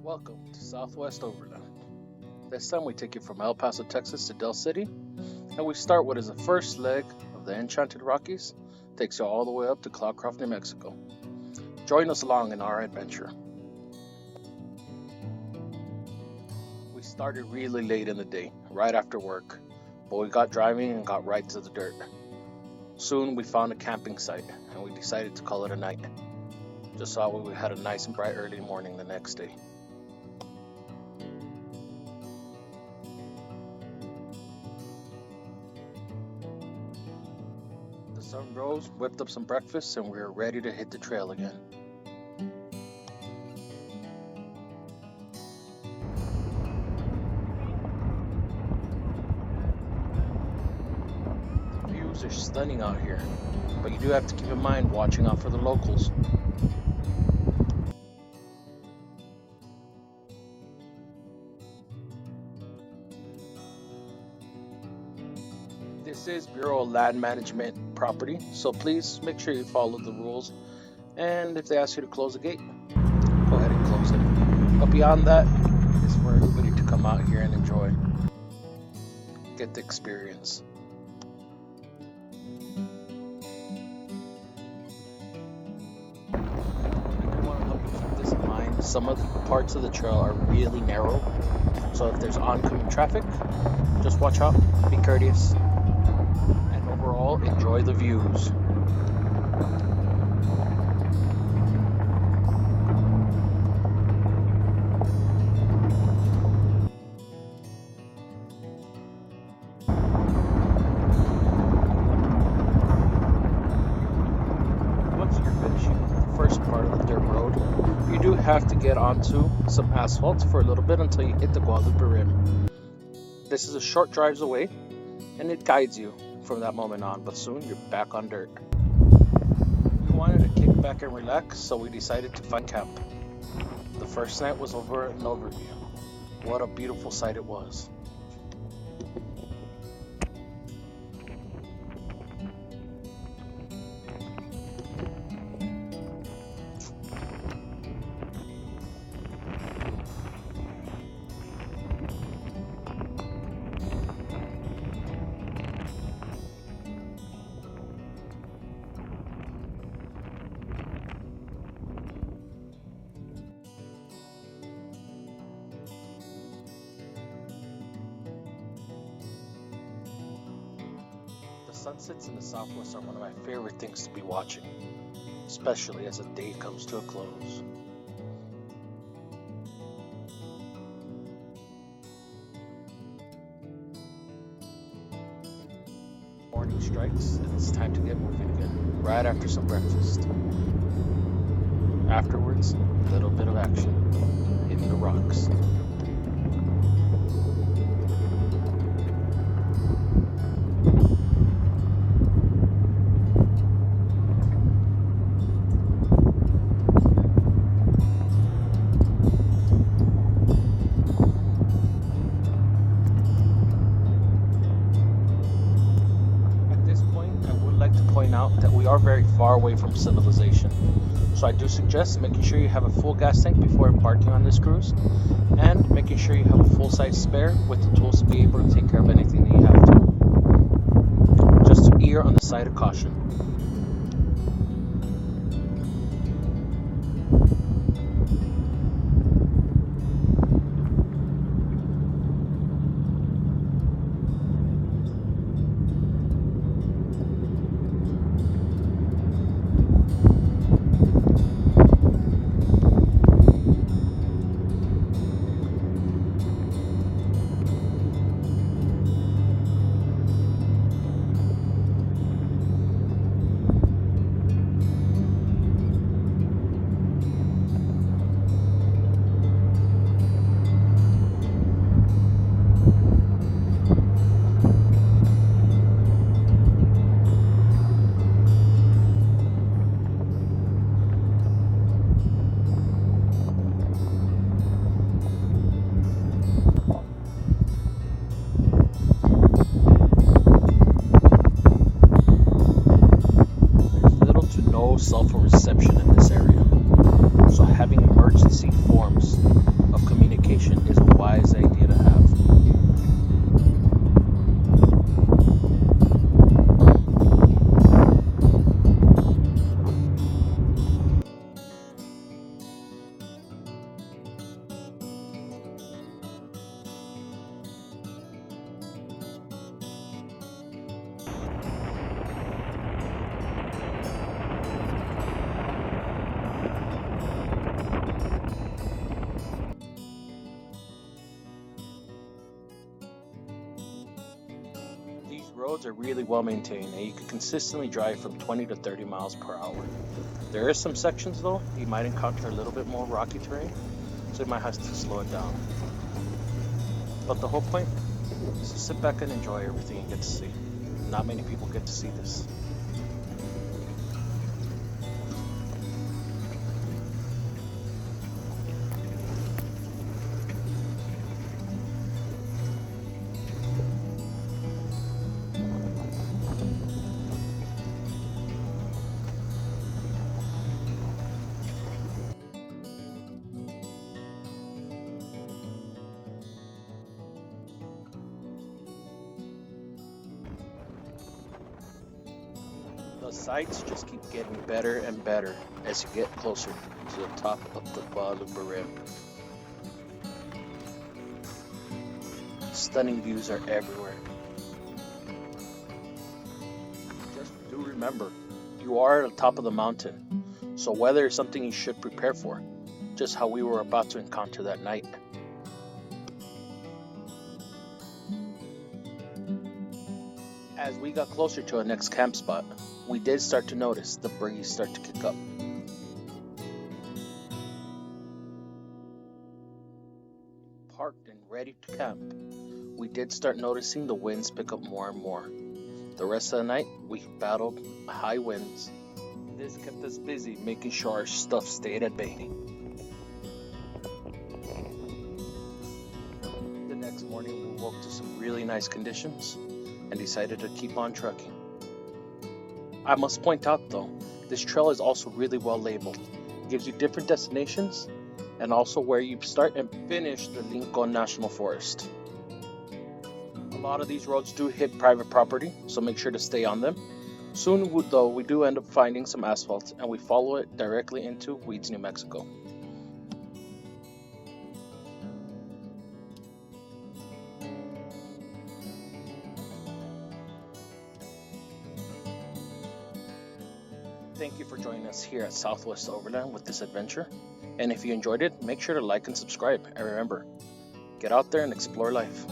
Welcome to Southwest Overland. This time we take you from El Paso, Texas to Dell City, and we start what is the first leg of the Enchanted Rockies. Takes you all the way up to Cloudcroft, New Mexico. Join us along in our adventure. We started really late in the day, right after work, but we got driving and got right to the dirt. Soon we found a camping site, and we decided to call it a night. Just so we had a nice and bright early morning the next day. The sun rose, whipped up some breakfast, and we were ready to hit the trail again. The views are stunning out here, but you do have to keep in mind watching out for the locals. This is Bureau of Land Management property, so please make sure you follow the rules, and if they ask you to close the gate, go ahead and close it. But beyond that, it's for everybody to come out here and enjoy, get the experience. I want to help you keep this in mind. Some of the parts of the trail are really narrow, so if there's oncoming traffic, just watch out, be courteous. Overall, enjoy the views. Once you're finishing the first part of the dirt road, you do have to get onto some asphalt for a little bit until you hit the Guadalupe Rim. This is a short drive away, and it guides you from that moment on, but soon you're back on dirt. We wanted to kick back and relax, so we decided to find camp. The first night was over an overview. What a beautiful sight it was. Sunsets in the Southwest are one of my favorite things to be watching, especially as the day comes to a close. Morning strikes, and it's time to get moving again, right after some breakfast. Afterwards, a little bit of action, hitting the rocks. Point out that we are very far away from civilization, so I do suggest making sure you have a full gas tank before embarking on this cruise, and making sure you have a full-size spare with the tools to be able to take care of anything that you have to. Just to err on the side of caution. Cell phone reception in this area, so having emergency forms of communication is a wise idea to have. These roads are really well maintained and you can consistently drive from 20 to 30 miles per hour. There are some sections though, you might encounter a little bit more rocky terrain, so you might have to slow it down. But the whole point is to sit back and enjoy everything you get to see. Not many people get to see this. The sights just keep getting better and better as you get closer to the top of the Guadalupe Rim. Stunning views are everywhere. Just do remember, you are at the top of the mountain, so weather is something you should prepare for, just how we were about to encounter that night. As we got closer to our next camp spot, we did start to notice the breeze start to kick up. Parked and ready to camp, we did start noticing the winds pick up more and more. The rest of the night, we battled high winds. This kept us busy making sure our stuff stayed at bay. The next morning, we woke to some really nice conditions and decided to keep on trucking. I must point out though, this trail is also really well labeled. It gives you different destinations and also where you start and finish the Lincoln National Forest. A lot of these roads do hit private property, so make sure to stay on them. Soon though, we do end up finding some asphalt and we follow it directly into Weeds, New Mexico. Thank you for joining us here at Southwest Overland with this adventure. And if you enjoyed it, make sure to like and subscribe. And remember, get out there and explore life.